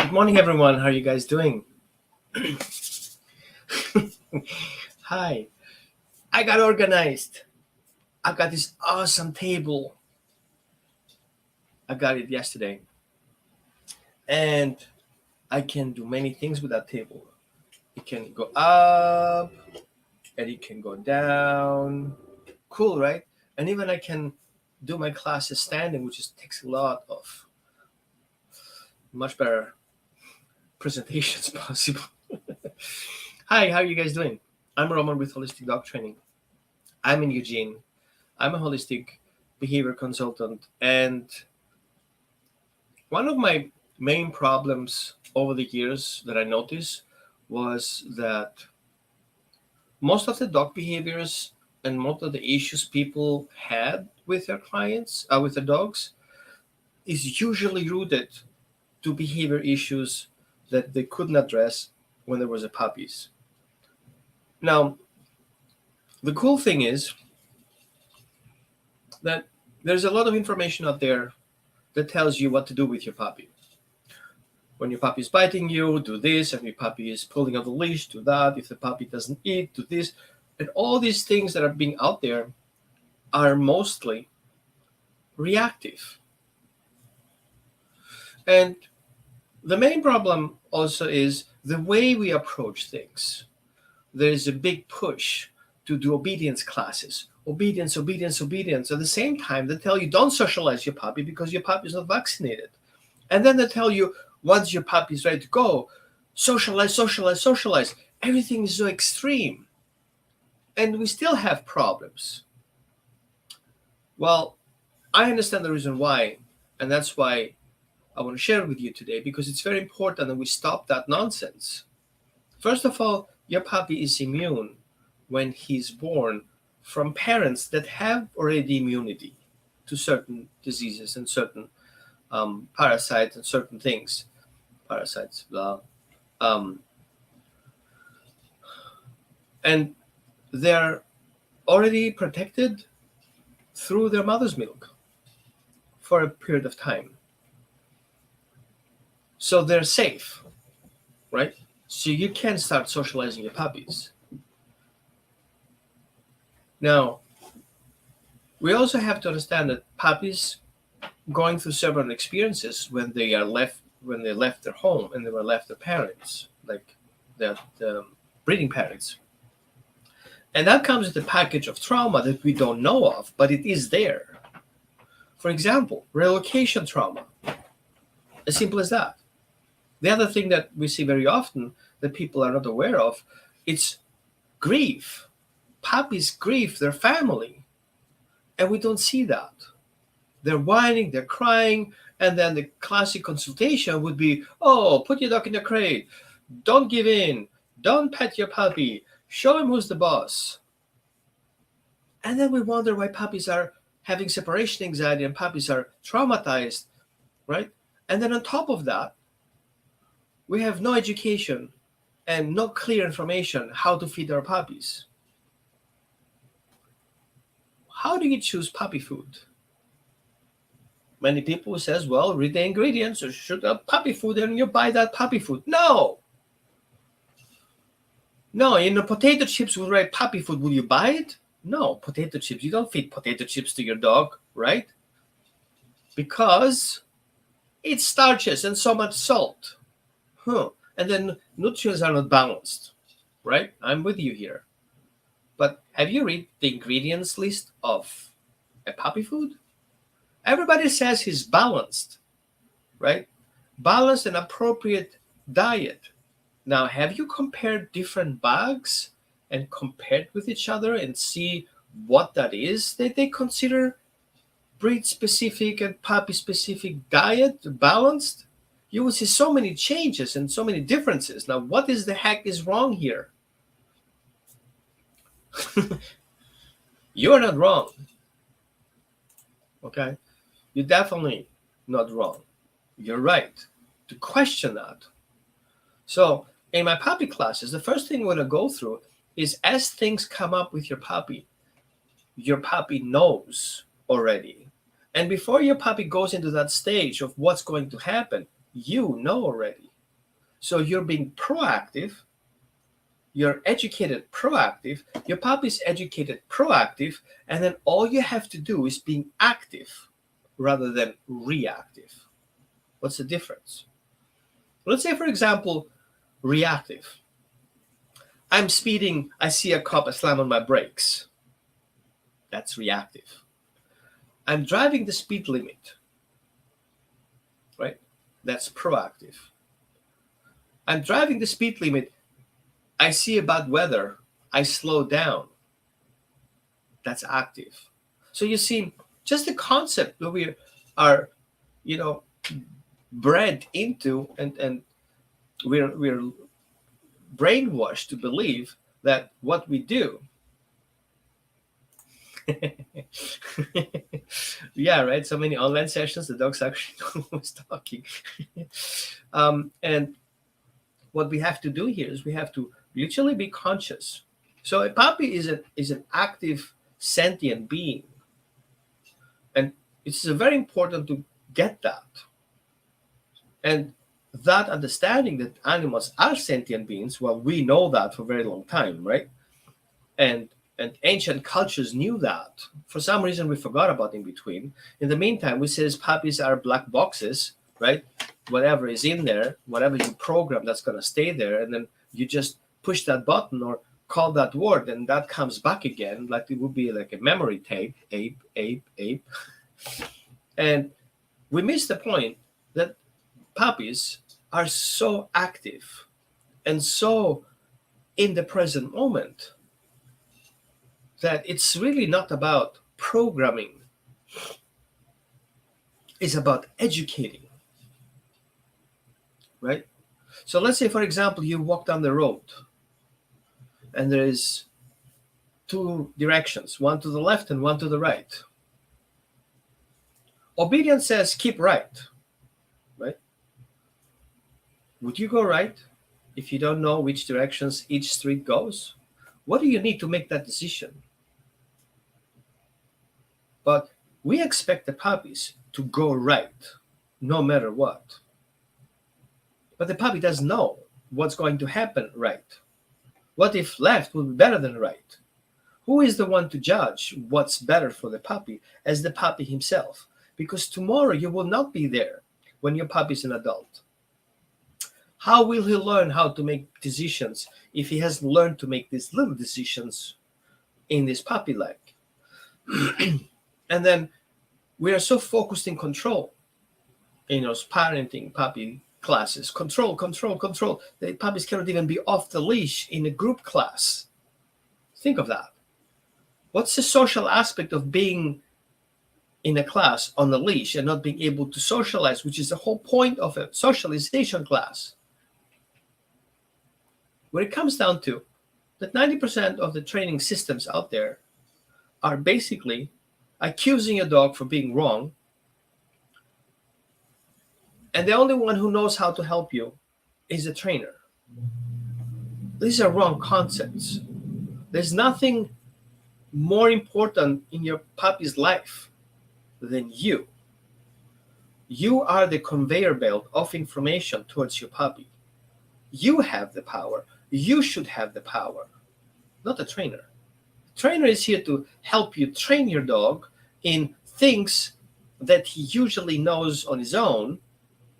Good morning, everyone. How are you guys doing? Hi. I got organized. I got this awesome table. I got it yesterday. And I can do many things with that table. It can go up and it can go down. Cool, right? And even I can do my classes standing, which just takes a lot of much better presentations possible. Hi, how are you guys doing? I'm Roman with Holistic Dog Training. I'm in Eugene. I'm a holistic behavior consultant, and one of my main problems over the years that I noticed was that most of the dog behaviors and most of the issues people had with their clients, with their dogs, is usually rooted to behavior issues that they couldn't address when there was a puppies. Now, the cool thing is that there's a lot of information out there that tells you what to do with your puppy. When your puppy is biting you, do this. If your puppy is pulling out the leash, do that. If the puppy doesn't eat, do this. And all these things that are being out there are mostly reactive. And the main problem also is the way we approach things. There's a big push to do obedience classes. Obedience, obedience, obedience. At the same time, they tell you don't socialize your puppy because your puppy is not vaccinated. And then they tell you once your puppy is ready to go, socialize, socialize, socialize. Everything is so extreme. And we still have problems. Well, I understand the reason why. And that's why I want to share it with you today, because it's very important that we stop that nonsense. First of all, your puppy is immune when he's born from parents that have already immunity to certain diseases and certain parasites and certain things. Parasites, blah. And they're already protected through their mother's milk for a period of time. So they're safe, right? So you can start socializing your puppies. Now, we also have to understand that puppies going through several experiences when they left their home and they were left their parents, like the breeding parents. And that comes with a package of trauma that we don't know of, but it is there. For example, relocation trauma. As simple as that. The other thing that we see very often that people are not aware of, it's grief. Puppies grieve their family. And we don't see that. They're whining, they're crying, and then the classic consultation would be, oh, put your dog in the crate. Don't give in. Don't pet your puppy. Show him who's the boss. And then we wonder why puppies are having separation anxiety and puppies are traumatized, right? And then on top of that, we have no education and no clear information how to feed our puppies. How do you choose puppy food? Many people says, well, read the ingredients or should have puppy food and you buy that puppy food. No, in the potato chips will write puppy food. Will you buy it? No, potato chips. You don't feed potato chips to your dog, right? Because it's starches and so much salt. And then nutrients are not balanced, right? I'm with you here. But have you read the ingredients list of a puppy food? Everybody says he's balanced, right? Balanced and appropriate diet. Now, have you compared different bags and compared with each other and see what that is that they consider breed-specific and puppy-specific diet balanced? You will see so many changes and so many differences. Now, what is the heck is wrong here? You're not wrong. Okay? You're definitely not wrong. You're right to question that. So, in my puppy classes, the first thing we're going to go through is as things come up with your puppy knows already. And before your puppy goes into that stage of what's going to happen, you know already. So you're being proactive, you're educated proactive, your puppy's educated proactive, and then all you have to do is being active rather than reactive. What's the difference? Let's say, for example, reactive. I'm speeding, I see a cop, I slam on my brakes. That's reactive. I'm driving the speed limit, right? That's proactive. I'm driving the speed limit, I see a bad weather, I slow down. That's active. So you see, just the concept that we are, bred into, and we're brainwashed to believe that what we do yeah, right, so many online sessions, the dog's actually always talking. And what we have to do here is we have to literally be conscious. So a puppy is an active sentient being, and it's very important to get that. And that understanding that animals are sentient beings, well, we know that for a very long time, right? And ancient cultures knew that. For some reason, we forgot about in between. In the meantime, we say puppies are black boxes, right? Whatever is in there, whatever you program, that's going to stay there. And then you just push that button or call that word, and that comes back again, like it would be like a memory tape, ape. And we miss the point that puppies are so active and so in the present moment that it's really not about programming. It's about educating, right? So let's say, for example, you walk down the road and there is two directions, one to the left and one to the right. Obedience says keep right, right? Would you go right if you don't know which directions each street goes? What do you need to make that decision? But we expect the puppies to go right no matter what. But the puppy doesn't know what's going to happen right. What if left would be better than right? Who is the one to judge what's better for the puppy as the puppy himself? Because tomorrow you will not be there when your puppy is an adult. How will he learn how to make decisions if he hasn't learned to make these little decisions in this puppy life? And then we are so focused in control, parenting puppy classes. Control. The puppies cannot even be off the leash in a group class. Think of that. What's the social aspect of being in a class on the leash and not being able to socialize, which is the whole point of a socialization class? What it comes down to, that 90% of the training systems out there are basically accusing a dog for being wrong, and the only one who knows how to help you is the trainer. These are wrong concepts. There's nothing more important in your puppy's life than you. You are the conveyor belt of information towards your puppy. You have the power. You should have the power, not the trainer. The trainer is here to help you train your dog in things that he usually knows on his own,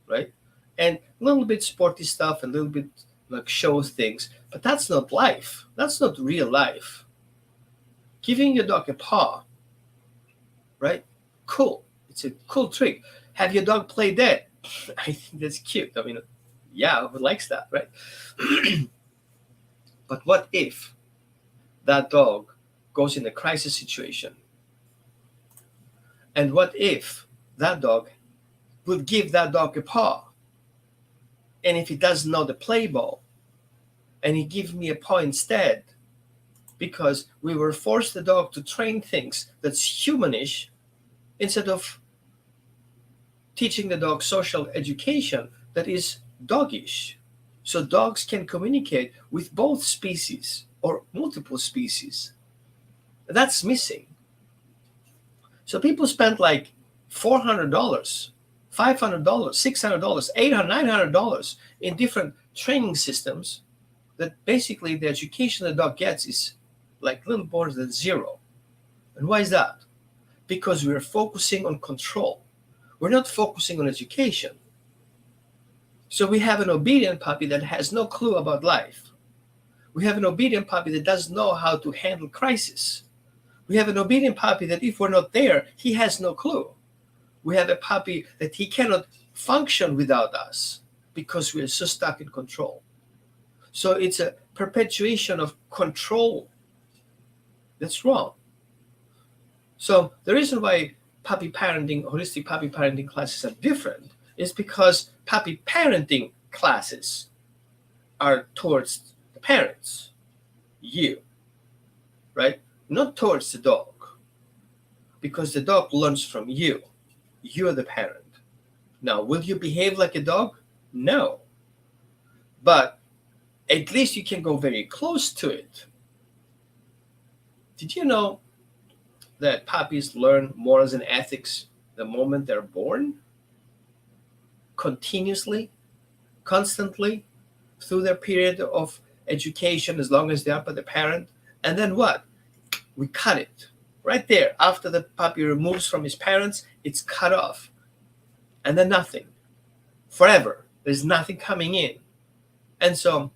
right? And a little bit sporty stuff, and a little bit like show things. But that's not life. That's not real life. Giving your dog a paw, right? Cool. It's a cool trick. Have your dog play dead? I think that's cute. I mean, yeah, who likes that, right? But what if that dog goes in a crisis situation? And what if that dog would give that dog a paw? And if he doesn't know the play ball, and he gives me a paw instead, because we were forced the dog to train things that's humanish instead of teaching the dog social education that is doggish. So dogs can communicate with both species or multiple species. That's missing. So people spend like $400, $500, $600, $800, $900 in different training systems that basically the education the dog gets is like little more than zero. And why is that? Because we're focusing on control. We're not focusing on education. So we have an obedient puppy that has no clue about life. We have an obedient puppy that doesn't know how to handle crisis. We have an obedient puppy that if we're not there, he has no clue. We have a puppy that he cannot function without us because we're so stuck in control. So it's a perpetuation of control. That's wrong. So the reason why puppy parenting, holistic puppy parenting classes are different is because puppy parenting classes are towards the parents, you, right? Not towards the dog, because the dog learns from you. You're the parent. Now, will you behave like a dog? No. But at least you can go very close to it. Did you know that puppies learn morals and ethics the moment they're born? Continuously, constantly, through their period of education, as long as they're up with the parent. And then what? We cut it. Right there, after the puppy removes from his parents, it's cut off. And then nothing. Forever. There's nothing coming in. And so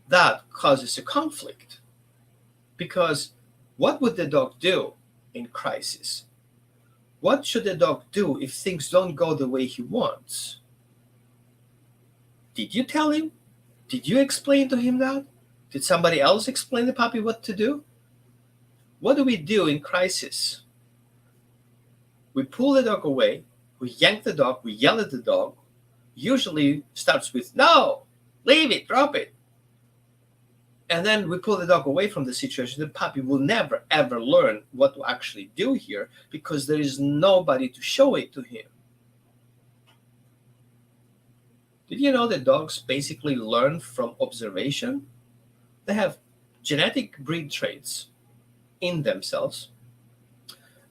that causes a conflict. Because what would the dog do in crisis? What should the dog do if things don't go the way he wants? Did you tell him? Did you explain to him that? Did somebody else explain to the puppy what to do? What do we do in crisis? We pull the dog away, we yank the dog, we yell at the dog. Usually starts with, no, leave it, drop it. And then we pull the dog away from the situation. The puppy will never, ever learn what to actually do here because there is nobody to show it to him. Did you know that dogs basically learn from observation? They have genetic breed traits in themselves.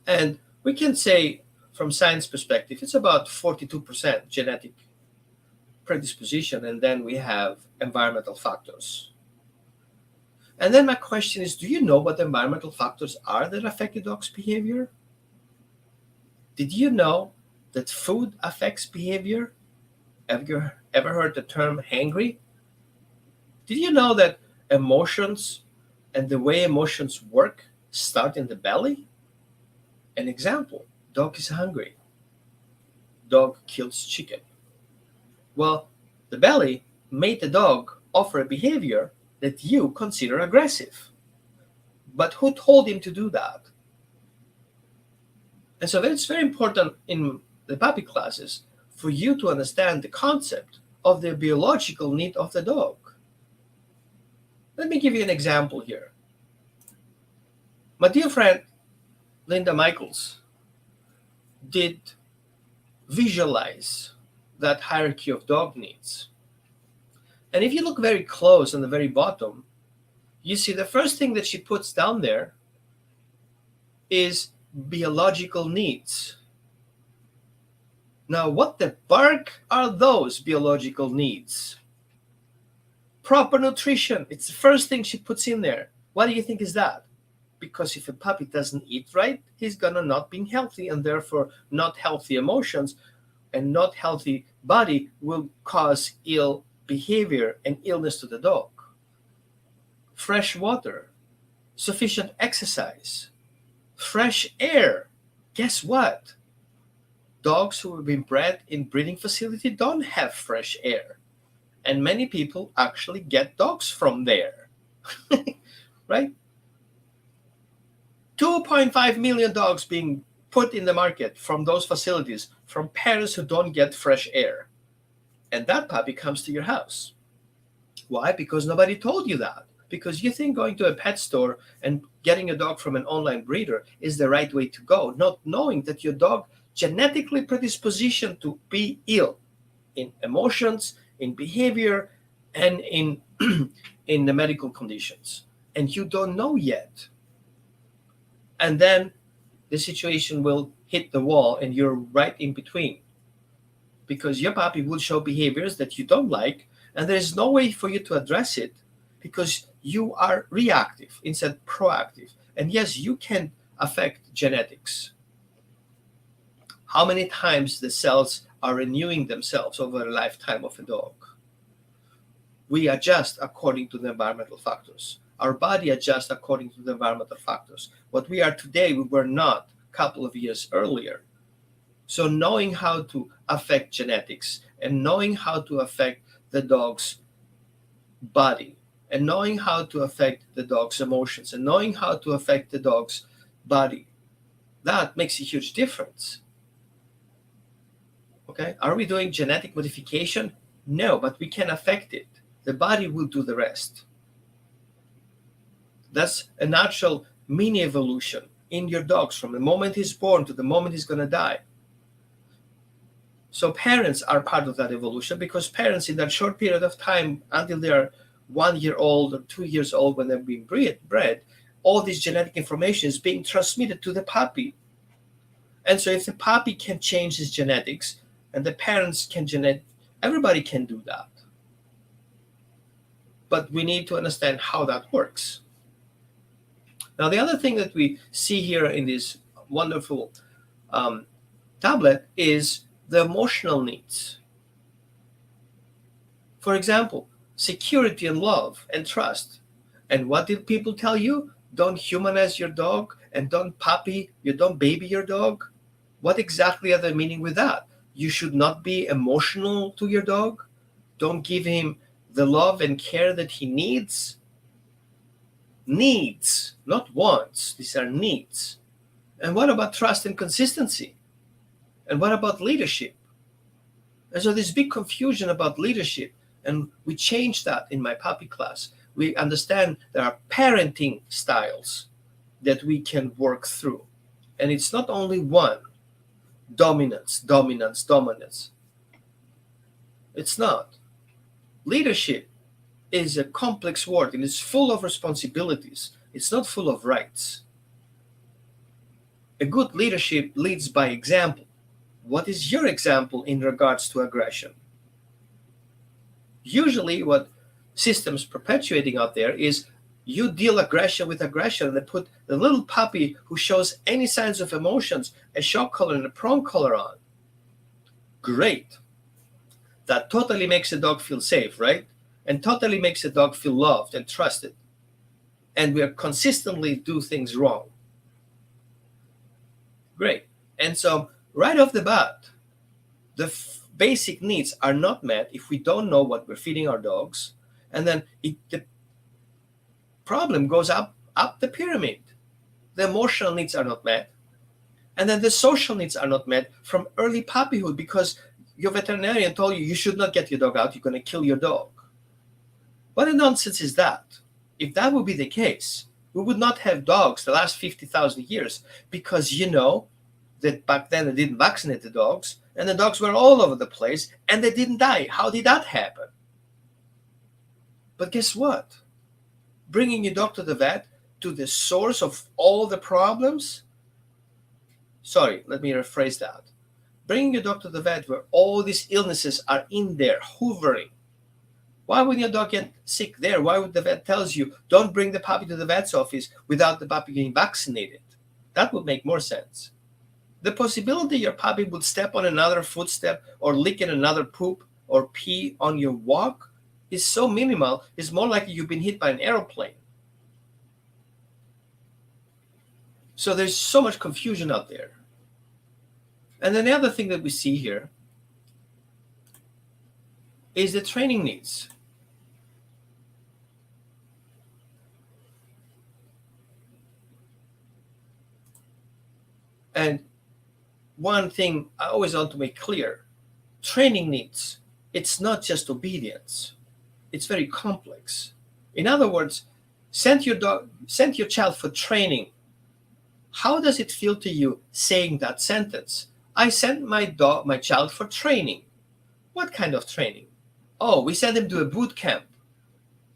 And we can say, from science perspective, it's about 42% genetic predisposition, and then we have environmental factors. And then my question is, do you know what environmental factors are that affect a dog's behavior? Did you know that food affects behavior? Have you ever heard the term hangry? Did you know that emotions and the way emotions work start in the belly? An example, dog is hungry. Dog kills chicken. Well, the belly made the dog offer a behavior that you consider aggressive. But who told him to do that? And so it's very important in the puppy classes for you to understand the concept of the biological need of the dog. Let me give you an example here. My dear friend Linda Michaels did visualize that hierarchy of dog needs. And if you look very close on the very bottom, you see the first thing that she puts down there is biological needs. Now, what the bark are those biological needs? Proper nutrition. It's the first thing she puts in there. Why do you think is that? Because if a puppy doesn't eat right, he's gonna not be healthy, and therefore not healthy emotions and not healthy body will cause ill behavior and illness to the dog. Fresh water, sufficient exercise, fresh air. Guess what? Dogs who have been bred in breeding facility don't have fresh air. And many people actually get dogs from there. Right? 2.5 million dogs being put in the market from those facilities from parents who don't get fresh air. And that puppy comes to your house. Why? Because nobody told you that. Because you think going to a pet store and getting a dog from an online breeder is the right way to go, not knowing that your dog genetically predispositioned to be ill in emotions, in behavior, and in in the medical conditions. And you don't know yet. And then the situation will hit the wall and you're right in between. Because your puppy will show behaviors that you don't like, And there is no way for you to address it because you are reactive instead proactive. And yes, you can affect genetics. How many times the cells are renewing themselves over a lifetime of a dog? We adjust according to the environmental factors. Our body adjusts according to the environmental factors. What we are today, we were not a couple of years earlier. So knowing how to affect genetics and knowing how to affect the dog's body and knowing how to affect the dog's emotions and knowing how to affect the dog's body, that makes a huge difference. Okay, are we doing genetic modification? No, but we can affect it. The body will do the rest. That's a natural mini evolution in your dogs from the moment he's born to the moment he's going to die. So parents are part of that evolution because parents in that short period of time until they are 1 year old or 2 years old when they're being bred, all this genetic information is being transmitted to the puppy. And so if the puppy can change his genetics and the parents can everybody can do that. But we need to understand how that works. Now, the other thing that we see here in this wonderful tablet is the emotional needs. For example, security and love and trust. And what did people tell you? Don't humanize your dog and don't baby your dog. What exactly are they meaning with that? You should not be emotional to your dog. Don't give him the love and care that he needs. Needs, not wants. These are needs. And what about trust and consistency? And what about leadership? And so there's big confusion about leadership. And we change that in my puppy class. We understand there are parenting styles that we can work through. And it's not only one. Dominance. It's not. Leadership is a complex word and it's full of responsibilities. It's not full of rights. A good leadership leads by example. What is your example in regards to aggression? Usually what systems perpetuating out there is you deal aggression with aggression and they put the little puppy who shows any signs of emotions, a shock collar and a prong collar on. Great. That totally makes a dog feel safe, right? And totally makes a dog feel loved and trusted. And we are consistently do things wrong. Great. And so right off the bat, the basic needs are not met if we don't know what we're feeding our dogs. And then the problem goes up the pyramid. The emotional needs are not met. And then the social needs are not met from early puppyhood because your veterinarian told you should not get your dog out. You're going to kill your dog. What a nonsense is that? If that would be the case, we would not have dogs the last 50,000 years because you know that back then they didn't vaccinate the dogs and the dogs were all over the place and they didn't die. How did that happen? But guess what? Bringing your dog to the vet, to the source of all the problems. Sorry, let me rephrase that. Bringing your dog to the vet where all these illnesses are in there, hovering. Why would your dog get sick there? Why would the vet tells you don't bring the puppy to the vet's office without the puppy getting vaccinated? That would make more sense. The possibility your puppy would step on another footstep or lick in another poop or pee on your walk is so minimal, it's more like you've been hit by an airplane. So there's so much confusion out there. And then the other thing that we see here is the training needs. And one thing I always want to make clear, training needs, it's not just obedience. It's very complex. In other words, send your child for training. How does it feel to you saying that sentence? I sent my child for training. What kind of training? Oh, we sent him to a boot camp.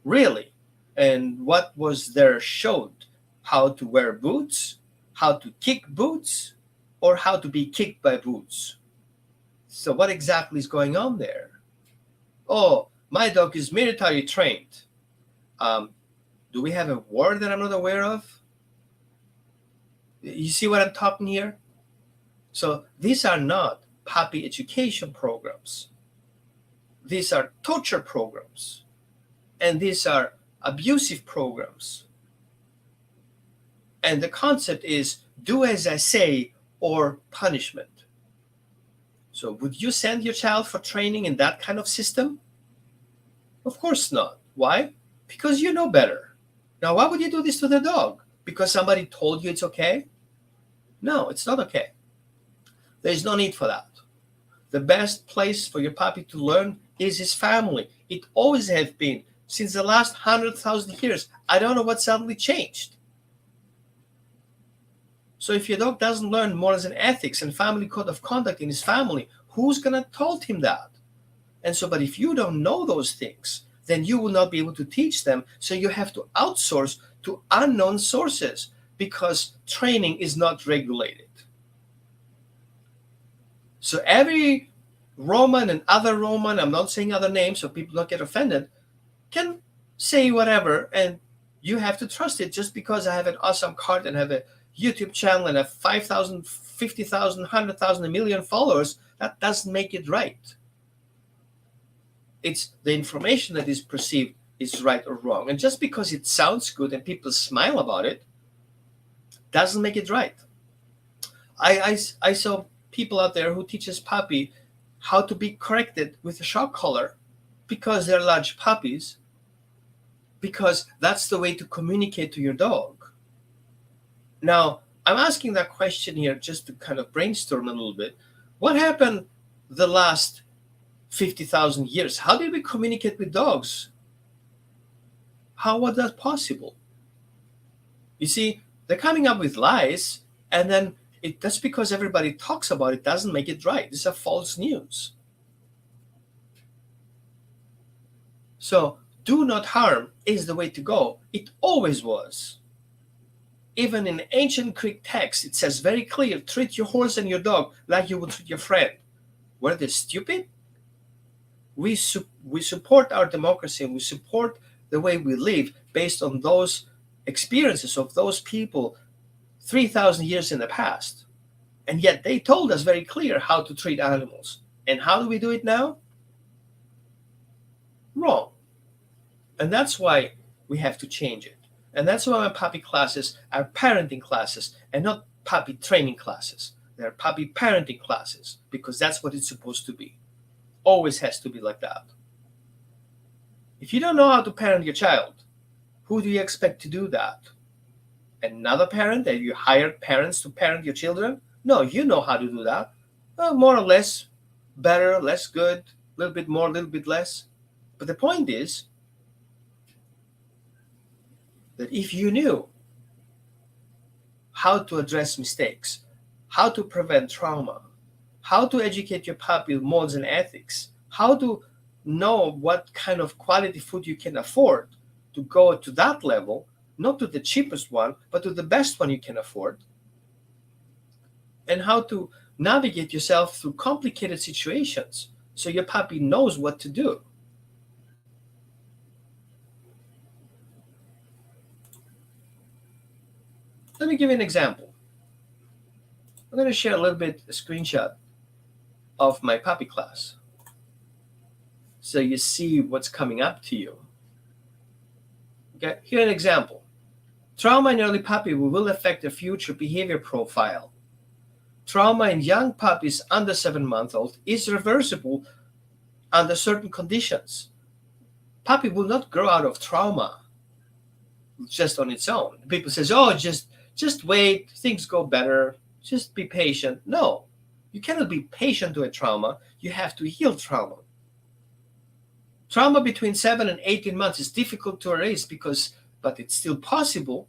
Really? And what was there showed? How to wear boots? How to kick boots? Or how to be kicked by boots? So what exactly is going on there? Oh, My dog is military trained. Um, do we have a word that I'm not aware of? You see what I'm talking here? So these are not puppy education programs. These are torture programs. And these are abusive programs. And the concept is do as I say or punishment. So would you send your child for training in that kind of system? Of course not. Why? Because you know better. Now, why would you do this to the dog? Because somebody told you it's okay? No, it's not okay. There's no need for that. The best place for your puppy to learn is his family. It always has been since the last 100,000 years. I don't know what suddenly changed. So if your dog doesn't learn morals and ethics and family code of conduct in his family, who's going to told him that? And so, but if you don't know those things, then you will not be able to teach them. So you have to outsource to unknown sources because training is not regulated. So every Roman and other Roman, I'm not saying other names so people don't get offended, can say whatever, and you have to trust it. Just because I have an awesome card and have a YouTube channel and have 5,000, 50,000, 100,000, a million followers, that doesn't make it right. It's the information that is perceived is right or wrong. And just because it sounds good and people smile about it, doesn't make it right. I saw people out there who teaches puppy how to be corrected with a shock collar because they're large puppies, because that's the way to communicate to your dog. Now, I'm asking that question here just to kind of brainstorm a little bit. What happened the last 50,000 years? How did we communicate with dogs? How was that possible? You see, they're coming up with lies, and then that's because everybody talks about it doesn't make it right. These are false news. So, do not harm is the way to go. It always was. Even in ancient Greek text, it says very clear, treat your horse and your dog like you would treat your friend. Were they stupid? We support our democracy and we support the way we live based on those experiences of those people 3,000 years in the past. And yet they told us very clear how to treat animals. And how do we do it now? Wrong. And that's why we have to change it. And that's why my puppy classes are parenting classes and not puppy training classes. They're puppy parenting classes because that's what it's supposed to be. Always has to be like that. If you don't know how to parent your child, who do you expect to do that? Another parent that you hired parents to parent your children? No, you know how to do that. More or less, better, less good, a little bit more, a little bit less. But the point is that if you knew how to address mistakes, how to prevent trauma, how to educate your puppy with morals and ethics, how to know what kind of quality food you can afford to go to that level, not to the cheapest one, but to the best one you can afford, and how to navigate yourself through complicated situations so your puppy knows what to do. Let me give you an example. I'm going to share a little bit a screenshot of my puppy class so you see what's coming up to you. Okay, here's an example. Trauma in early puppy will affect the future behavior profile. Trauma in young puppies under 7 months old is reversible under certain conditions. Puppy will not grow out of trauma just on its own. People say, oh, just wait, things go better, just be patient. No, you cannot be patient to a trauma. You have to heal trauma. Trauma between 7 and 18 months is difficult to erase but it's still possible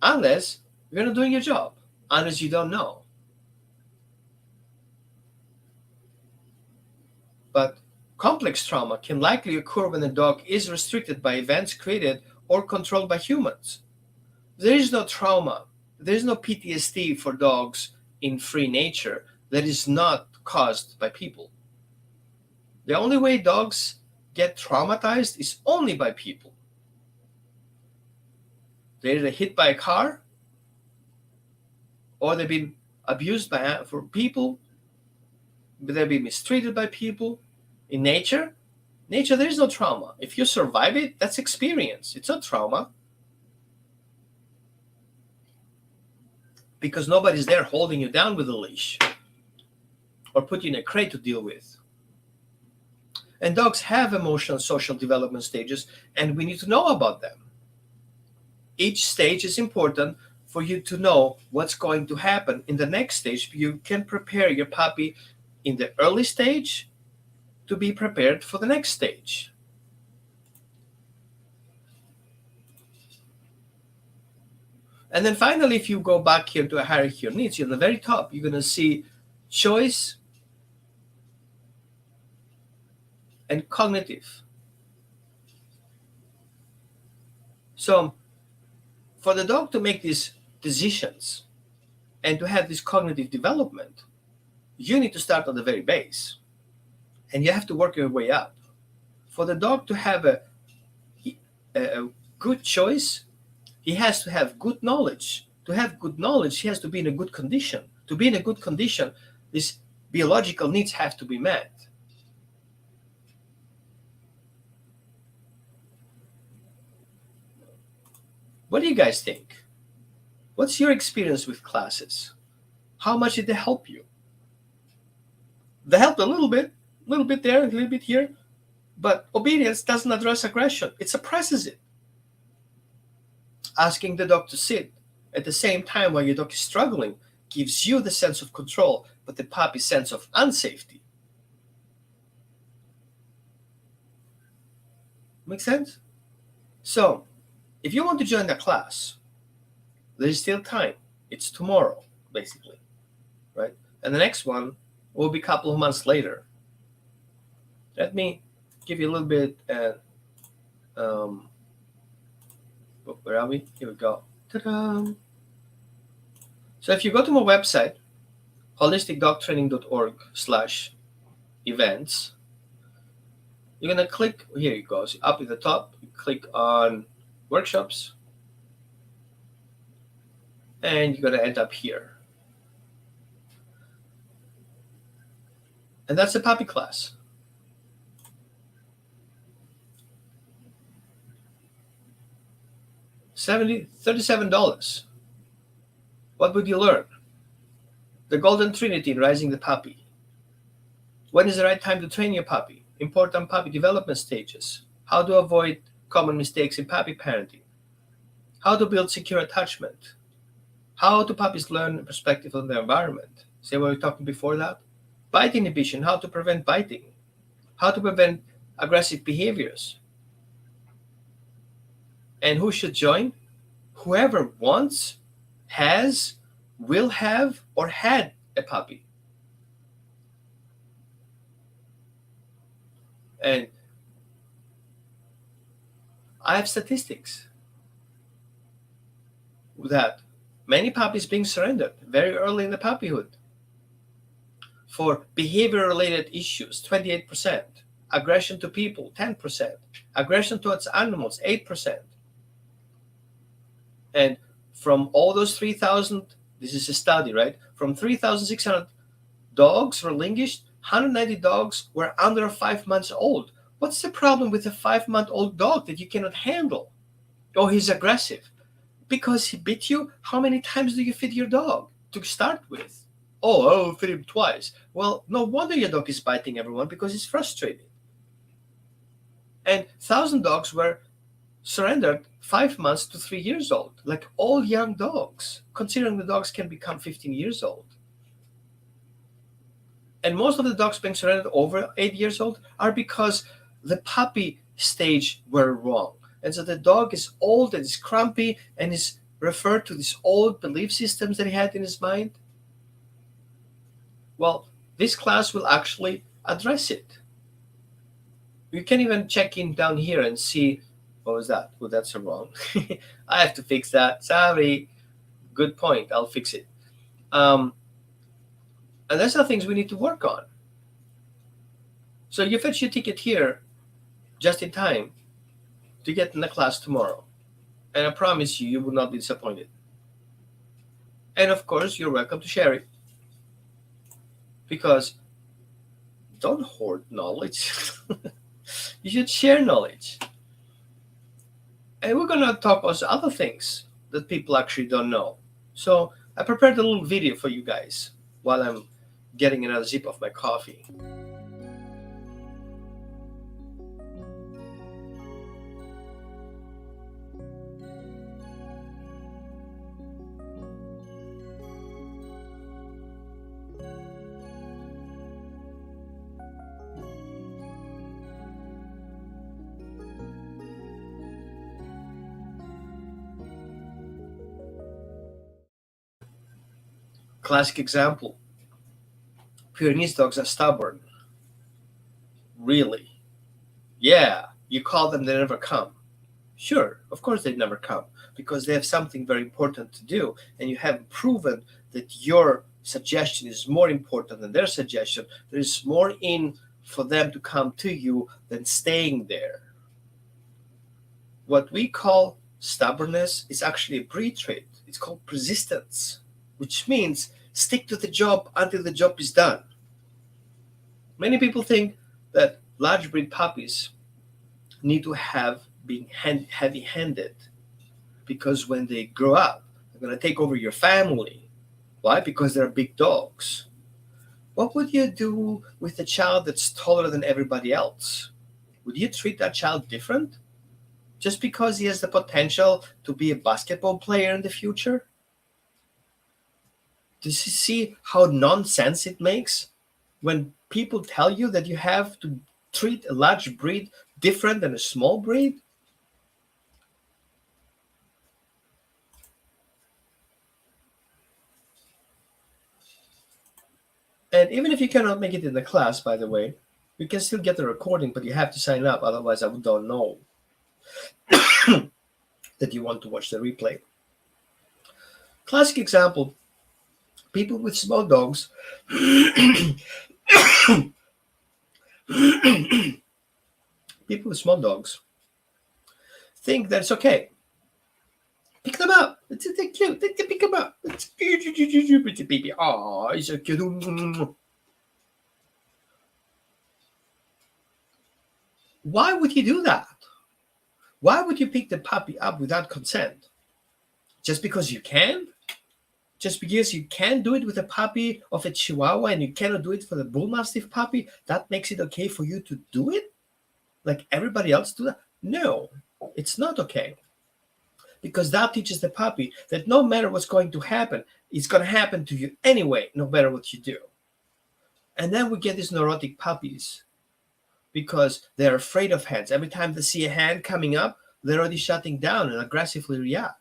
unless you're not doing your job, unless you don't know. But complex trauma can likely occur when the dog is restricted by events created or controlled by humans. There is no trauma, there is no PTSD for dogs in free nature that is not caused by people. The only way dogs get traumatized is only by people. They're either hit by a car, or they've been abused for people, they've been mistreated by people. In nature, there is no trauma. If you survive it, that's experience. It's not trauma. Because nobody's there holding you down with a leash or put you in a crate to deal with. And dogs have emotional social development stages, and we need to know about them. Each stage is important for you to know what's going to happen in the next stage. You can prepare your puppy in the early stage to be prepared for the next stage. And then finally, if you go back here to a hierarchy of needs, on the very top, you're going to see choice and cognitive. So for the dog to make these decisions and to have this cognitive development, you need to start at the very base. And you have to work your way up. For the dog to have a good choice, he has to have good knowledge. To have good knowledge, he has to be in a good condition. To be in a good condition, these biological needs have to be met. What do you guys think? What's your experience with classes? How much did they help you? They helped a little bit there, a little bit here, but obedience doesn't address aggression. It suppresses it. Asking the dog to sit at the same time while your dog is struggling gives you the sense of control, but the puppy's sense of unsafety. Make sense? So, if you want to join the class, there is still time. It's tomorrow, basically, right? And the next one will be a couple of months later. Let me give you a little bit. Where are we? Here we go. Ta-da! So if you go to my website, holisticdogtraining.org/events, you're going to click, here it goes, up at the top, you click on workshops, and you're going to end up here. And that's the puppy class. $37. What would you learn? The Golden Trinity in Raising the Puppy. When is the right time to train your puppy? Important puppy development stages. How to avoid common mistakes in puppy parenting. How to build secure attachment. How do puppies learn perspective on their environment? See what we were talking before that? Bite inhibition, how to prevent biting. How to prevent aggressive behaviors. And who should join? Whoever wants, has, will have, or had a puppy. And I have statistics that many puppies being surrendered very early in the puppyhood for behavior-related issues, 28%, aggression to people, 10%, aggression towards animals, 8%. And from all those 3,000, this is a study, right? From 3,600 dogs relinquished, 190 dogs were under 5 months old. What's the problem with a 5-month-old dog that you cannot handle? Oh, he's aggressive. Because he bit you? How many times do you feed your dog to start with? Oh, I'll feed him twice. Well, no wonder your dog is biting everyone, because he's frustrated. And 1,000 dogs were surrendered 5 months to 3 years old, like all young dogs, considering the dogs can become 15 years old. And most of the dogs being surrendered over 8 years old are because the puppy stage were wrong. And so the dog is old and is grumpy and is referred to these old belief systems that he had in his mind. Well, this class will actually address it. You can even check in down here and see, what was that? Oh, that's wrong. I have to fix that. Sorry. Good point. I'll fix it. And that's the things we need to work on. So you fetch your ticket here just in time to get in the class tomorrow. And I promise you, you will not be disappointed. And of course, you're welcome to share it, because don't hoard knowledge. You should share knowledge. And we're going to talk about other things that people actually don't know. So I prepared a little video for you guys while I'm getting another sip of my coffee. Classic example. Pyrenees dogs are stubborn. Really? Yeah, you call them, they never come. Sure, of course they never come, because they have something very important to do, and you have proven that your suggestion is more important than their suggestion. There is more in for them to come to you than staying there. What we call stubbornness is actually a breed trait. It's called persistence, which means stick to the job until the job is done. Many people think that large breed puppies need to have been heavy-handed, because when they grow up, they're going to take over your family. Why? Because they're big dogs. What would you do with a child that's taller than everybody else? Would you treat that child different just because he has the potential to be a basketball player in the future? Do you see how nonsense it makes when people tell you that you have to treat a large breed different than a small breed? And even if you cannot make it in the class, by the way, you can still get the recording, but you have to sign up. Otherwise, I don't know that you want to watch the replay. Classic example, people with small dogs people with small dogs think that it's okay. Pick them up. They're cute. They can pick them up. It's pretty baby. Oh, he's so cute. Why would you do that? Why would you pick the puppy up without consent? Just because you can? Just because you can do it with a puppy of a Chihuahua and you cannot do it for the Bull Mastiff puppy, that makes it okay for you to do it? Like everybody else do that? No, it's not okay. Because that teaches the puppy that no matter what's going to happen, it's going to happen to you anyway, no matter what you do. And then we get these neurotic puppies because they're afraid of hands. Every time they see a hand coming up, they're already shutting down and aggressively react.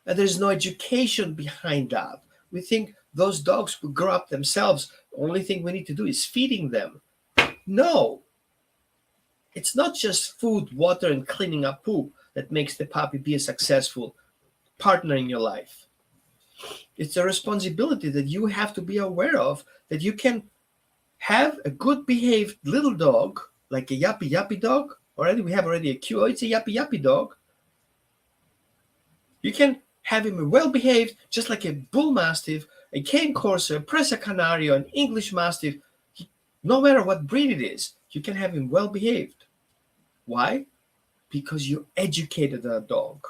And there's no education behind that. We think those dogs will grow up themselves. The only thing we need to do is feeding them. No. It's not just food, water, and cleaning up poop that makes the puppy be a successful partner in your life. It's a responsibility that you have to be aware of, that you can have a good behaved little dog, like a yappy yappy dog. We have a cue. Oh, it's a yappy yappy dog. You can have him well behaved, just like a Bull Mastiff, a Cane Corso, a Presa Canario, an English Mastiff. No matter what breed it is, you can have him well behaved. Why? Because you educated that dog.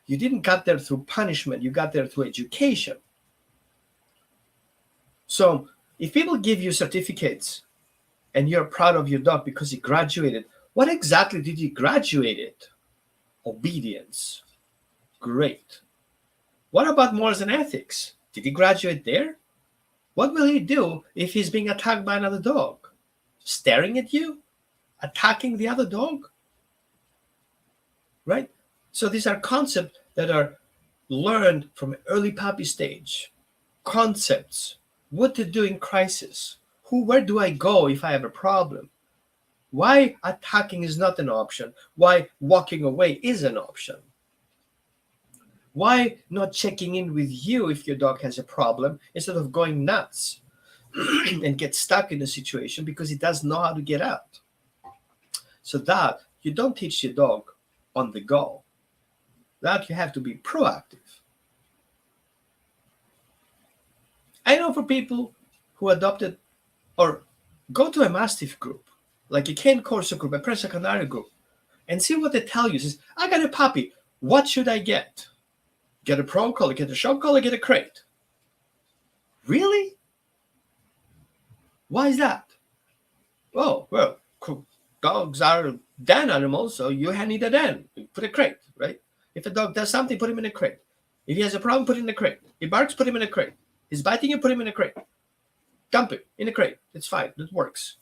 You didn't get there through punishment, you got there through education. So if people give you certificates and you're proud of your dog because he graduated, what exactly did he graduate it? Obedience. Great. What about morals and ethics? Did he graduate there? What will he do if he's being attacked by another dog? Staring at you? Attacking the other dog? Right? So these are concepts that are learned from early puppy stage. Concepts. What to do in crisis. Where do I go if I have a problem? Why attacking is not an option. Why walking away is an option. Why not checking in with you if your dog has a problem instead of going nuts? and get stuck in a situation because he doesn't know how to get out. So that you don't teach your dog on the go. That you have to be proactive. I know for people who adopted or go to a Mastiff group, like a Cane Corso group, a Presa Canario group, and see what they tell you. Says, I got a puppy. What should I get? Get a prong collar, get a shock collar, get a crate. Really? Why is that? Oh, well, dogs are den animals, so you need a den. Put a crate, right? If a dog does something, put him in a crate. If he has a problem, put him in a crate. He barks, put him in a crate. He's biting you, put him in a crate. Dump him in a crate. It's fine. It works.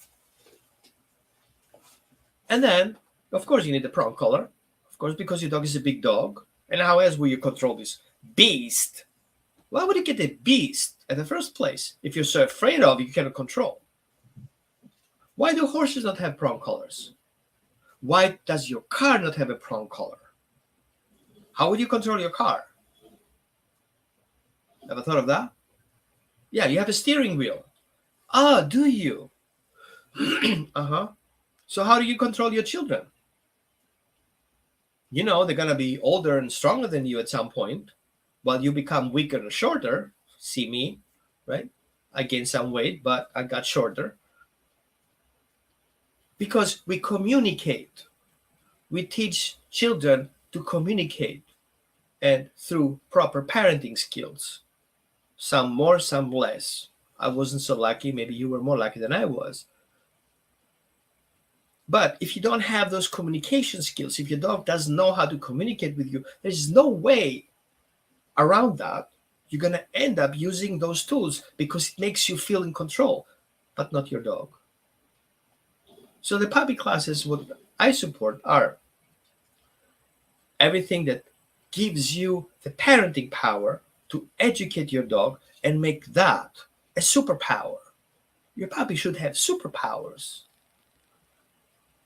And then, of course, you need a prong collar. Of course, because your dog is a big dog. And how else will you control this beast? Why would you get a beast in the first place if you're so afraid of it you cannot control? Why do horses not have prong collars? Why does your car not have a prong collar? How would you control your car? Ever thought of that? Yeah, you have a steering wheel. Ah, do you? Uh-huh. So how do you control your children? You know, they're going to be older and stronger than you at some point, while you become weaker and shorter. See me, right? I gained some weight, but I got shorter. Because we communicate. We teach children to communicate, and through proper parenting skills. Some more, some less. I wasn't so lucky. Maybe you were more lucky than I was. But if you don't have those communication skills, if your dog doesn't know how to communicate with you, there's no way around that. You're going to end up using those tools because it makes you feel in control, but not your dog. So the puppy classes, what I support, are everything that gives you the parenting power to educate your dog and make that a superpower. Your puppy should have superpowers.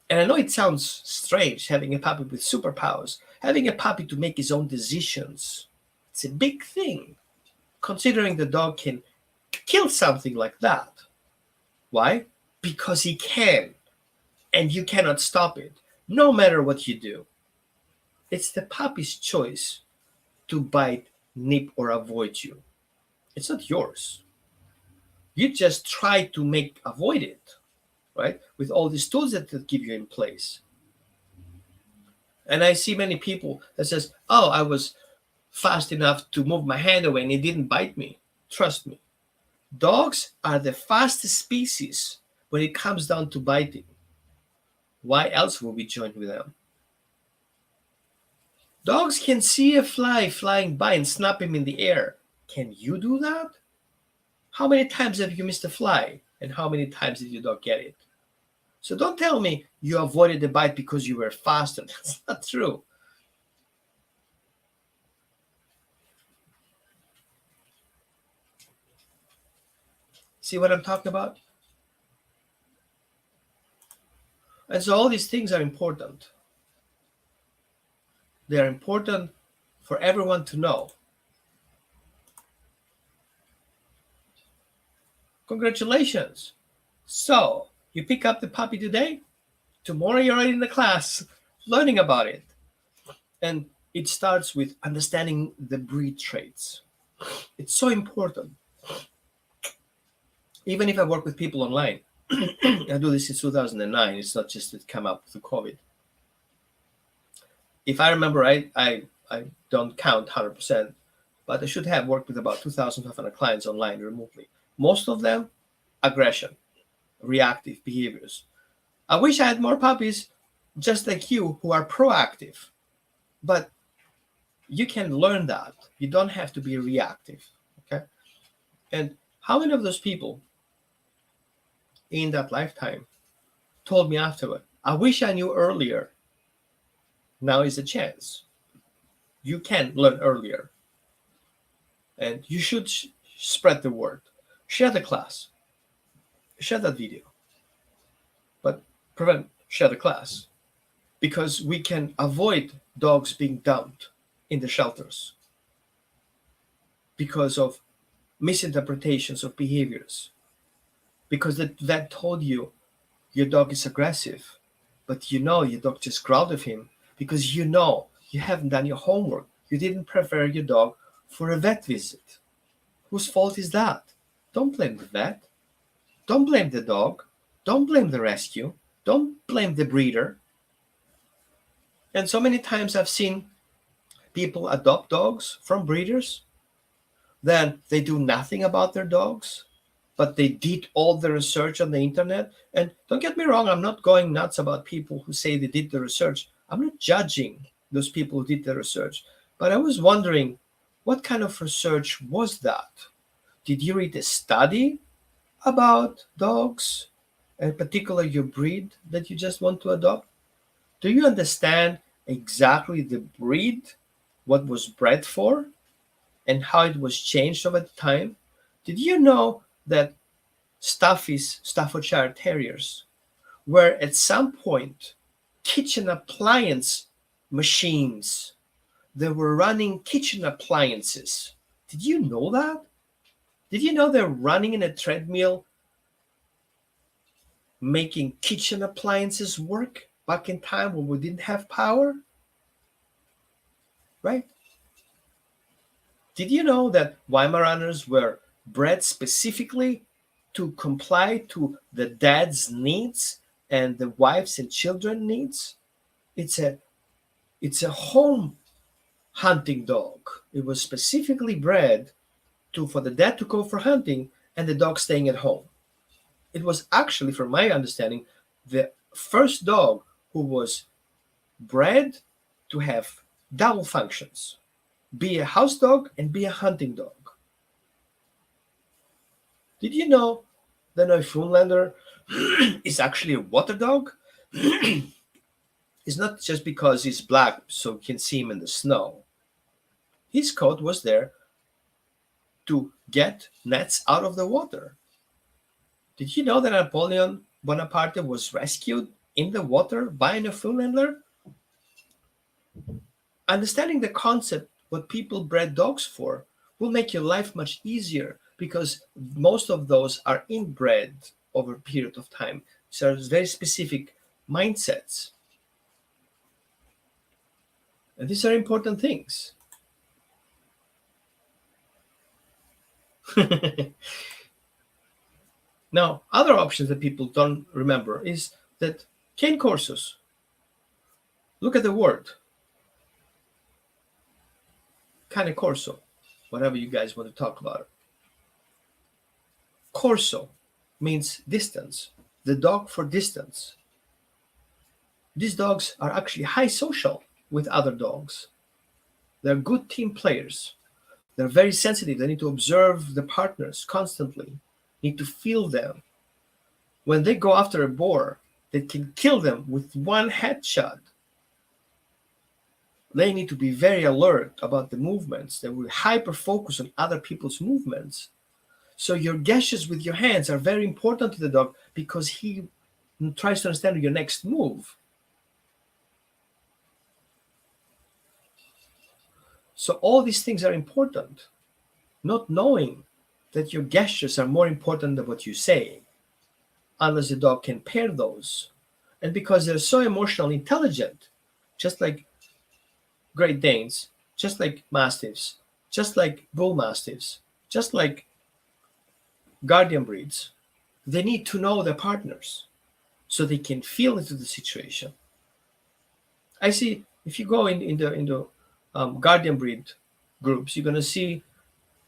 And I know it sounds strange having a puppy with superpowers. Having a puppy to make his own decisions. It's a big thing, considering the dog can kill something like that. Why? Because he can, and you cannot stop it, no matter what you do. It's the puppy's choice to bite, nip, or avoid you. It's not yours. You just try to avoid it, right? With all these tools that give you in place. And I see many people that says, oh, I was fast enough to move my hand away and it didn't bite me. Trust me. Dogs are the fastest species when it comes down to biting. Why else would we join with them? Dogs can see a fly flying by and snap him in the air. Can you do that? How many times have you missed a fly? And how many times did your dog get it? So don't tell me you avoided the bite because you were faster. That's not true. See what I'm talking about? And so all these things are important. They are important for everyone to know. Congratulations. So, you pick up the puppy today, tomorrow you're already in the class learning about it. And it starts with understanding the breed traits. It's so important. Even if I work with people online, I do this since 2009. It's not just it come up through COVID. If I remember right, I don't count 100%, but I should have worked with about 2,500 clients online remotely. Most of them, aggression, reactive behaviors. I wish I had more puppies just like you who are proactive, but you can learn that. You don't have to be reactive, okay? And how many of those people in that lifetime told me afterward, I wish I knew earlier. Now is a chance. You can learn earlier. And you should spread the word. Share the class. Share that video. But share the class. Because we can avoid dogs being dumped in the shelters because of misinterpretations of behaviors. because the vet told you your dog is aggressive, but your dog just growled at him because you haven't done your homework. You didn't prepare your dog for a vet visit. Whose fault is that? Don't blame the vet. Don't blame the dog. Don't blame the rescue. Don't blame the breeder. And so many times I've seen people adopt dogs from breeders, then they do nothing about their dogs, but they did all the research on the internet. And don't get me wrong, I'm not going nuts about people who say they did the research. I'm not judging those people who did the research. But I was wondering, what kind of research was that? Did you read a study about dogs, in particular your breed that you just want to adopt? Do you understand exactly the breed, what was bred for, and how it was changed over time? Did you know that Staffordshire Terriers were at some point kitchen appliance machines? They were running kitchen appliances. Did you know that? Did you know they're running in a treadmill making kitchen appliances work back in time when we didn't have power? Right? Did you know that Weimaraners were bred specifically to comply to the dad's needs and the wife's and children needs? It's a home hunting dog. It was specifically bred for the dad to go for hunting and the dog staying at home. It was actually, from my understanding, the first dog who was bred to have double functions, be a house dog and be a hunting dog. Did you know that a Newfoundlander is actually a water dog? It's not just because he's black so you can see him in the snow. His coat was there to get gnats out of the water. Did you know that Napoleon Bonaparte was rescued in the water by a Newfoundlander? Understanding the concept, what people bred dogs for, will make your life much easier because most of those are inbred over a period of time. So there's very specific mindsets. And these are important things. Now, other options that people don't remember is that cane corsos. Look at the word. Cane corso, whatever you guys want to talk about it. Corso means distance, the dog for distance. These dogs are actually high social with other dogs. They're good team players. They're very sensitive. They need to observe the partners constantly, need to feel them. When they go after a boar, they can kill them with one headshot. They need to be very alert about the movements. They will hyper focus on other people's movements. So your gestures with your hands are very important to the dog because he tries to understand your next move. So all these things are important, not knowing that your gestures are more important than what you say, unless the dog can pair those. And because they're so emotionally intelligent, just like Great Danes, just like Mastiffs, just like Bull Mastiffs, just like Guardian breeds, they need to know their partners so they can feel into the situation. I see if you go in the Guardian breed groups, you're going to see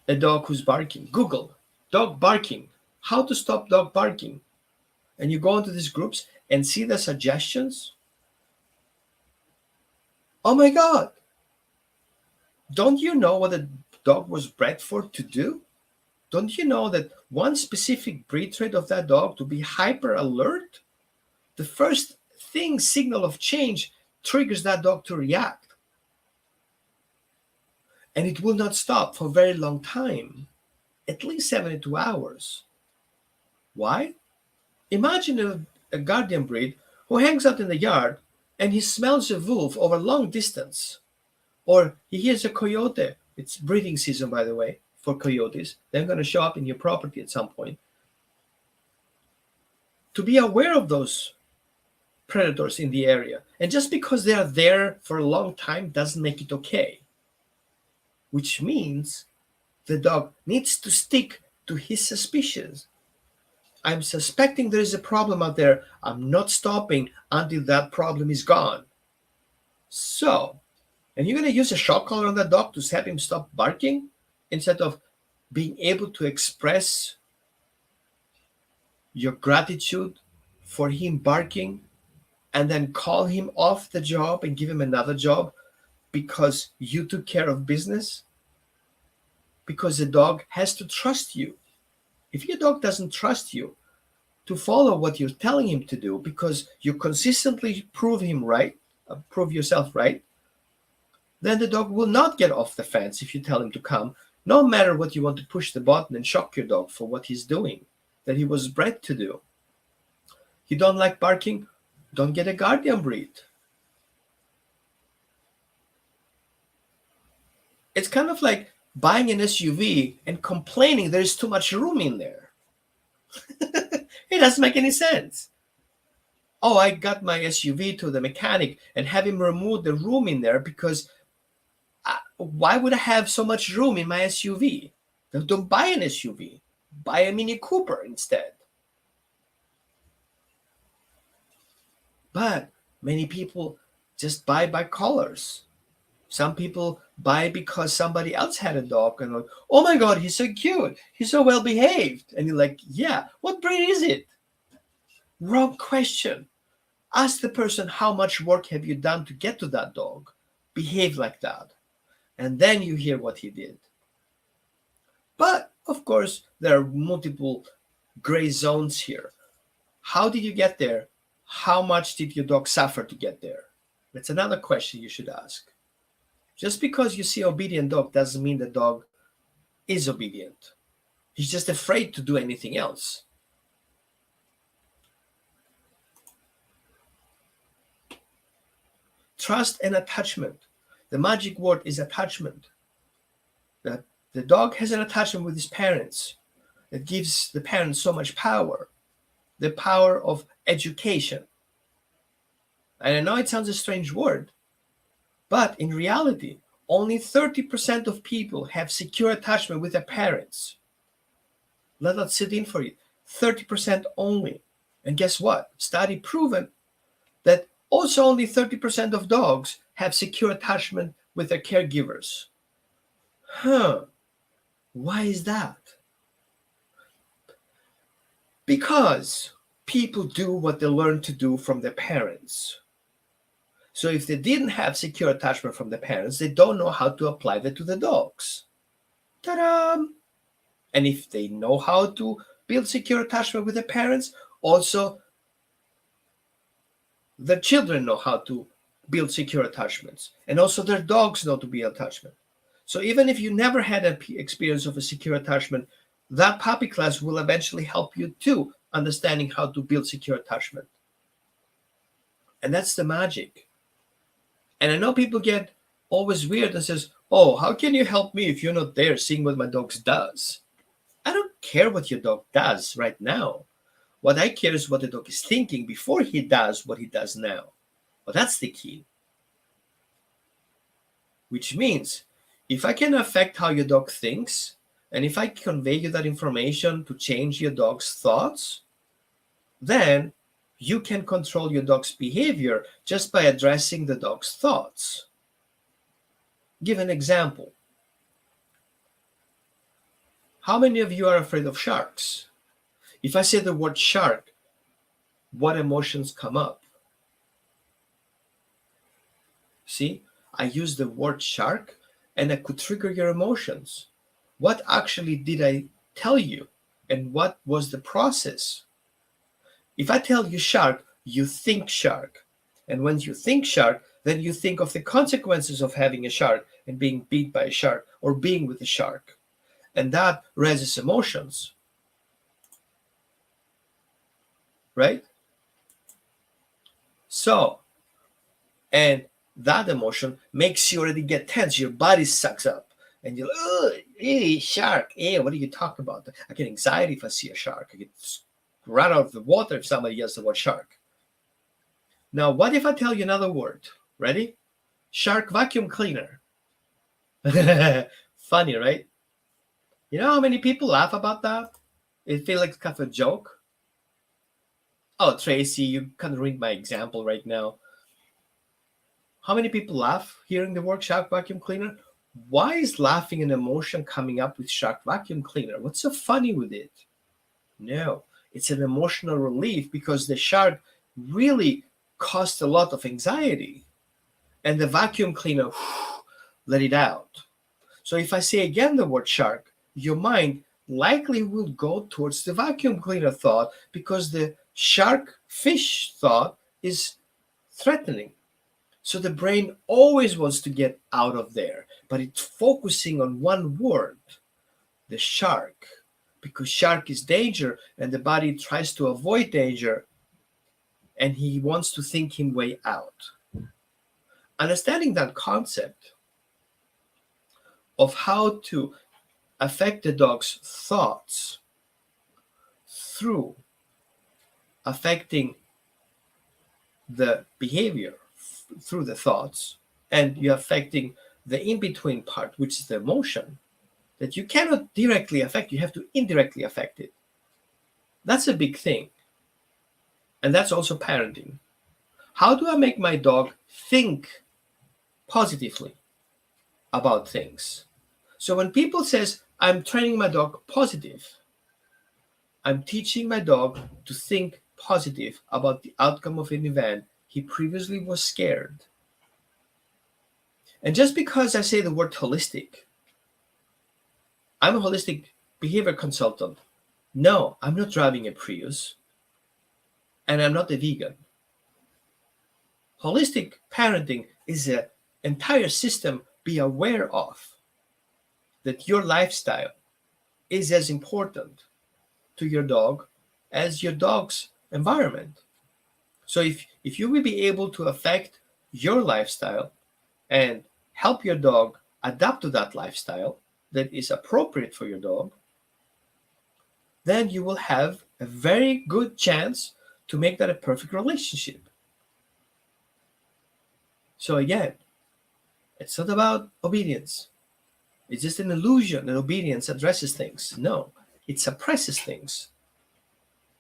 a dog who's barking. Google dog barking, how to stop dog barking. And you go into these groups and see the suggestions. Oh my God. Don't you know what a dog was bred for to do? Don't you know that one specific breed trait of that dog to be hyper alert? The first signal of change triggers that dog to react. And it will not stop for a very long time, at least 72 hours. Why? Imagine a Guardian breed who hangs out in the yard and he smells a wolf over a long distance. Or he hears a coyote. It's breeding season, by the way, for coyotes. They're going to show up in your property at some point. to be aware of those predators in the area. And just because they are there for a long time doesn't make it okay. Which means the dog needs to stick to his suspicions. I'm suspecting there is a problem out there. I'm not stopping until that problem is gone. So, and you're going to use a shock collar on that dog to have him stop barking instead of being able to express your gratitude for him barking and then call him off the job and give him another job because you took care of business? Because the dog has to trust you. If your dog doesn't trust you to follow what you're telling him to do because you consistently prove yourself right, then the dog will not get off the fence if you tell him to come, no matter what you want to push the button and shock your dog for what he's doing, that he was bred to do. You don't like barking? Don't get a guardian breed. It's kind of like buying an SUV and complaining there's too much room in there. It doesn't make any sense. Oh, I got my SUV to the mechanic and have him remove the room in there because why would I have so much room in my SUV? Don't buy an SUV. Buy a Mini Cooper instead. But many people just buy by collars. Some people buy because somebody else had a dog and like, oh my God, he's so cute. He's so well behaved. And you're like, yeah, what breed is it? Wrong question. Ask the person, how much work have you done to get to that dog? Behave like that. And then you hear what he did. But of course, there are multiple gray zones here. How did you get there? How much did your dog suffer to get there? That's another question you should ask. Just because you see an obedient dog doesn't mean the dog is obedient. He's just afraid to do anything else. Trust and attachment. The magic word is attachment. That the dog has an attachment with his parents. It gives the parents so much power. The power of education. And I know it sounds a strange word, but in reality, only 30% of people have secure attachment with their parents. Let that sit in for you. 30% only. And guess what? Study proven that also only 30% of dogs have secure attachment with their caregivers. Why is that? Because people do what they learn to do from their parents. So if they didn't have secure attachment from the parents, they don't know how to apply that to the dogs. Ta-da! And if they know how to build secure attachment with their parents, also the children know how to build secure attachments. And also their dogs know to build attachment. So even if you never had an experience of a secure attachment, that puppy class will eventually help you too, understanding how to build secure attachment. And that's the magic. And I know people get always weird and says, oh, how can you help me if you're not there seeing what my dog does? I don't care what your dog does right now. What I care is what the dog is thinking before he does what he does now. Well, that's the key. Which means if I can affect how your dog thinks, and if I convey you that information to change your dog's thoughts, then you can control your dog's behavior just by addressing the dog's thoughts. Give an example. How many of you are afraid of sharks? If I say the word shark, what emotions come up? See, I use the word shark and I could trigger your emotions. What actually did I tell you? And what was the process? If I tell you shark, you think shark. And when you think shark, then you think of the consequences of having a shark and being beat by a shark or being with a shark. And that raises emotions. Right? So, and that emotion makes you already get tense. Your body sucks up. And you're like, shark. What are you talking about? I get anxiety if I see a shark. I get run out of the water if somebody yells the word shark. Now, what if I tell you another word? Ready? Shark vacuum cleaner. Funny, right? You know how many people laugh about that? It feels like kind of a joke. Oh, Tracy, you can't read my example right now. How many people laugh hearing the word shark vacuum cleaner? Why is laughing an emotion coming up with shark vacuum cleaner? What's so funny with it? No, it's an emotional relief because the shark really caused a lot of anxiety. And the vacuum cleaner let it out. So if I say again the word shark, your mind likely will go towards the vacuum cleaner thought because the shark fish thought is threatening. So the brain always wants to get out of there, but it's focusing on one word, the shark, because shark is danger and the body tries to avoid danger and he wants to think him way out. Understanding that concept of how to affect the dog's thoughts through affecting the behavior through the thoughts, and you're affecting the in-between part, which is the emotion, that you cannot directly affect, you have to indirectly affect it. That's a big thing. And that's also parenting. How do I make my dog think positively about things? So when people says, I'm training my dog positive, I'm teaching my dog to think positive about the outcome of an event he previously was scared. And just because I say the word holistic, I'm a holistic behavior consultant. No, I'm not driving a Prius, and I'm not a vegan. Holistic parenting is an entire system. Be aware of that your lifestyle is as important to your dog as your dog's environment. So if you will be able to affect your lifestyle and help your dog adapt to that lifestyle that is appropriate for your dog, then you will have a very good chance to make that a perfect relationship. So again, it's not about obedience. It's just an illusion that obedience addresses things. No, it suppresses things.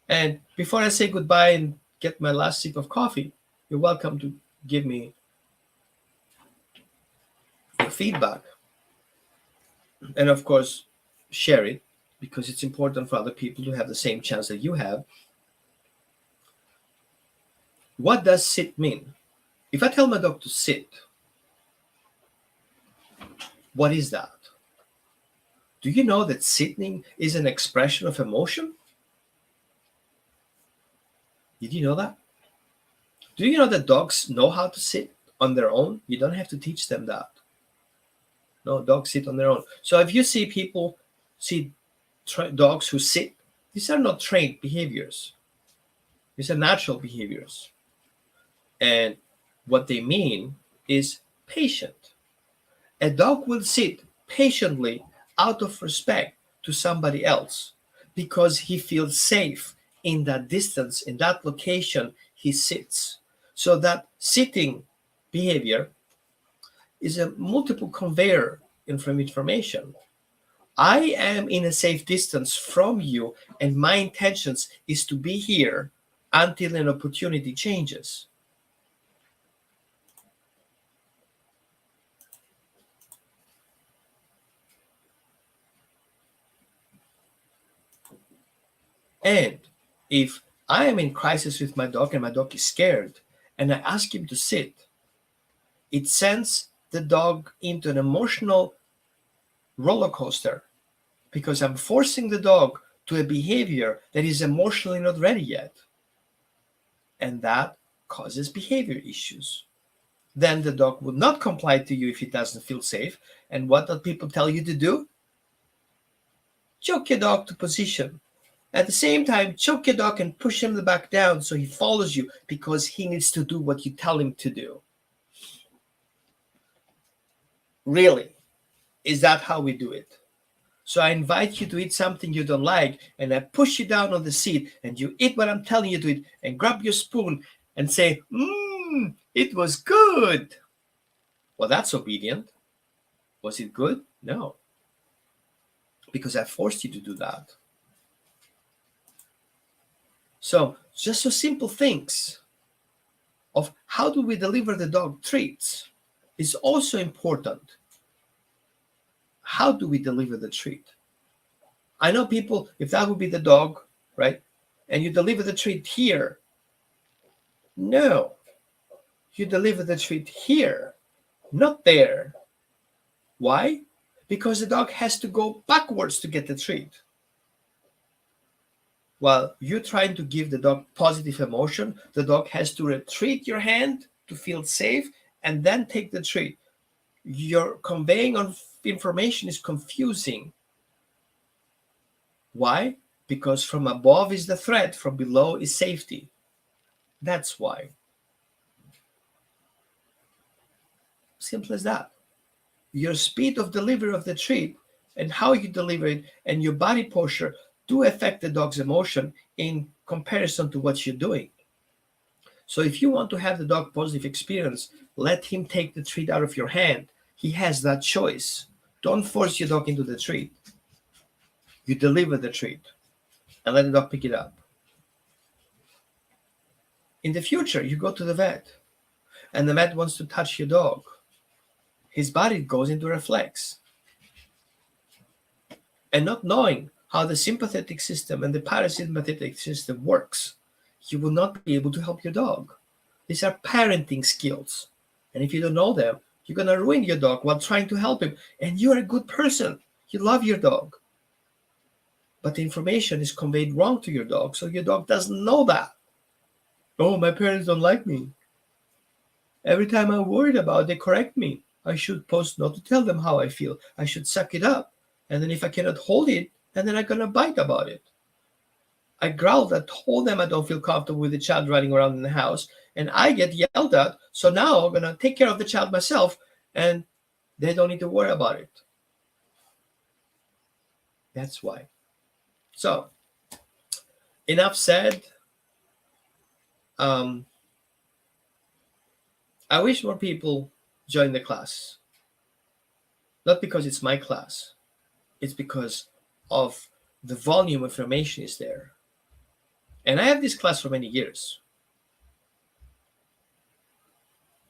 And before I say goodbye and get my last sip of coffee, you're welcome to give me your feedback. And of course, share it because it's important for other people to have the same chance that you have. What does sit mean? If I tell my dog to sit, what is that? Do you know that sitting is an expression of emotion? Did you know that? Do you know that dogs know how to sit on their own? You don't have to teach them that. No, dogs sit on their own. So if you see people see dogs who sit, these are not trained behaviors. These are natural behaviors. And what they mean is patient. A dog will sit patiently out of respect to somebody else because he feels safe in that distance, in that location he sits. So that sitting behavior is a multiple conveyor from information. I am in a safe distance from you, and my intentions is to be here until an opportunity changes. And if I am in crisis with my dog and my dog is scared, and I ask him to sit, it sends the dog into an emotional roller coaster because I'm forcing the dog to a behavior that is emotionally not ready yet. And that causes behavior issues. Then the dog will not comply to you if it doesn't feel safe. And what do people tell you to do? Choke your dog to position. At the same time, choke your dog and push him back down so he follows you because he needs to do what you tell him to do. Really? Is that how we do it? So I invite you to eat something you don't like, and I push you down on the seat, and you eat what I'm telling you to eat, and grab your spoon and say, it was good. Well, that's obedient. Was it good? No, because I forced you to do that. So just so simple things of how do we deliver the dog treats is also important. How do we deliver the treat? I know people, if that would be the dog, right? And you deliver the treat here. No, you deliver the treat here, not there. Why? Because the dog has to go backwards to get the treat. While you're trying to give the dog positive emotion, the dog has to retreat your hand to feel safe and then take the treat. Your conveying of information is confusing. Why? Because from above is the threat, from below is safety. That's why. Simple as that. Your speed of delivery of the treat and how you deliver it and your body posture do affect the dog's emotion in comparison to what you're doing. So if you want to have the dog positive experience, let him take the treat out of your hand. He has that choice. Don't force your dog into the treat. You deliver the treat and let the dog pick it up. In the future, you go to the vet and the vet wants to touch your dog. His body goes into reflex. And not knowing how the sympathetic system and the parasympathetic system works, you will not be able to help your dog. These are parenting skills. And if you don't know them, you're going to ruin your dog while trying to help him. And you're a good person. You love your dog. But the information is conveyed wrong to your dog, so your dog doesn't know that. Oh, my parents don't like me. Every time I'm worried about, they correct me. I should post not to tell them how I feel. I should suck it up. And then if I cannot hold it, and then I'm going to bite about it. I growled. I told them I don't feel comfortable with the child running around in the house. And I get yelled at. So now I'm going to take care of the child myself. And they don't need to worry about it. That's why. So, enough said. I wish more people join the class. Not because it's my class. It's because of the volume of information is there. And I have this class for many years.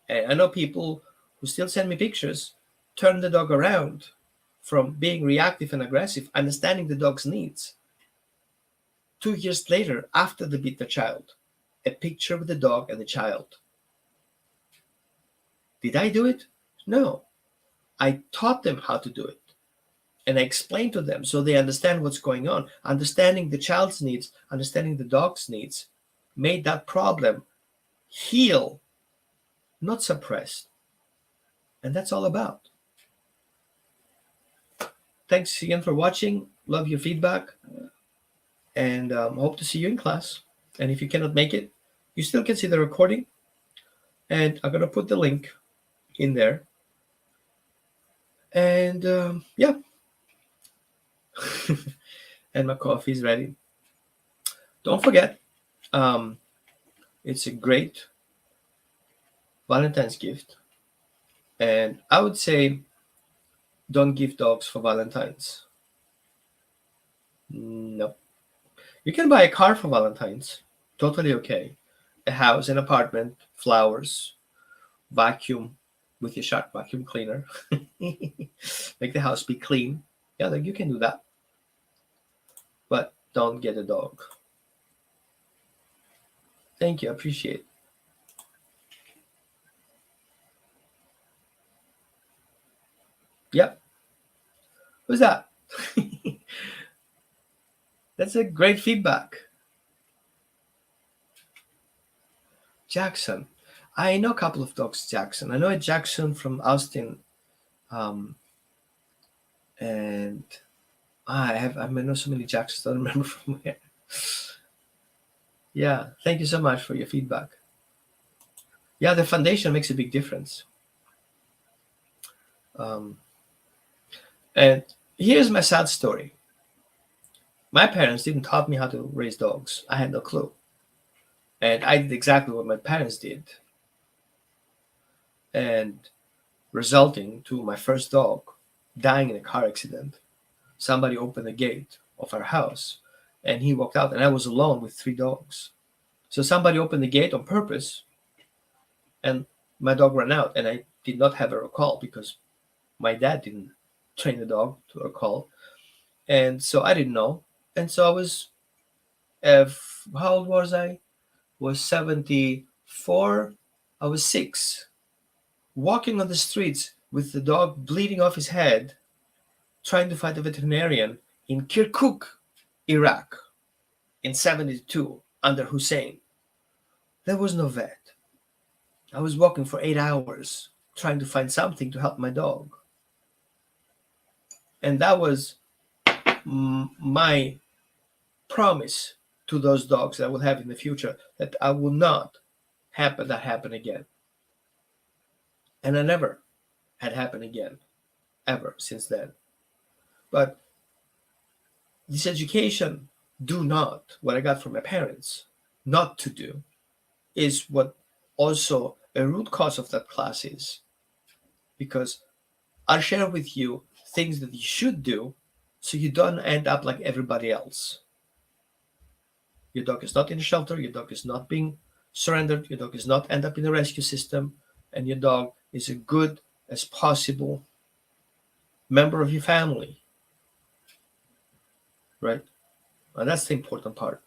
And I know people who still send me pictures, turn the dog around from being reactive and aggressive, understanding the dog's needs. 2 years later, after they beat the child, a picture of the dog and the child. Did I do it? No. I taught them how to do it. And I explained to them so they understand what's going on. Understanding the child's needs, understanding the dog's needs, made that problem heal, not suppressed. And that's all about. Thanks again for watching. Love your feedback. And hope to see you in class. And if you cannot make it, you still can see the recording. And I'm going to put the link in there. And yeah. And my coffee is ready. Don't forget, it's a great Valentine's gift. And I would say don't give dogs for Valentine's. No. You can buy a car for Valentine's. Totally okay. A house, an apartment, flowers, vacuum with your shark vacuum cleaner. Make the house be clean. Yeah, you can do that. But don't get a dog. Thank you. I appreciate it. Yep. Who's that? That's a great feedback. Jackson. I know a couple of dogs, Jackson. I know a Jackson from Austin. And I know so many Jacksons, I don't remember from where. Yeah, thank you so much for your feedback. Yeah, the foundation makes a big difference. And Here's my sad story. My parents didn't taught me how to raise dogs. I had no clue. And I did exactly what my parents did. And resulting to my first dog dying in a car accident. Somebody opened the gate of our house and he walked out, and I was alone with three dogs. So somebody opened the gate on purpose, and my dog ran out, and I did not have a recall because my dad didn't train the dog to recall. And so I didn't know. And so I was, how old was I? Was 74. I was 6, walking on the streets with the dog bleeding off his head, trying to find a veterinarian in Kirkuk, Iraq, in 72 under Hussein. There was no vet. I was walking for 8 hours trying to find something to help my dog. And that was my promise to those dogs that I will have in the future, that I will not happen that happen again. And I never had happened again, ever since then. But this education, do not, what I got from my parents, not to do, is what also a root cause of that class is. Because I'll share with you things that you should do so you don't end up like everybody else. Your dog is not in a shelter, your dog is not being surrendered, your dog is not end up in a rescue system, and your dog is as good as possible member of your family. Right? And that's the important part.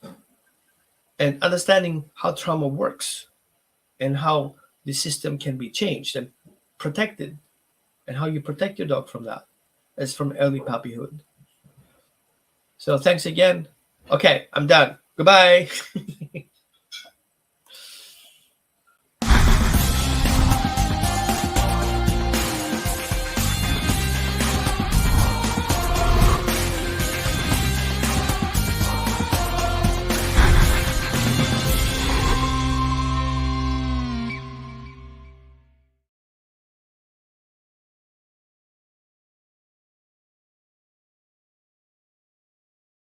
And understanding how trauma works and how the system can be changed and protected, and how you protect your dog from that as from early puppyhood. So thanks again. Okay, I'm done. Goodbye.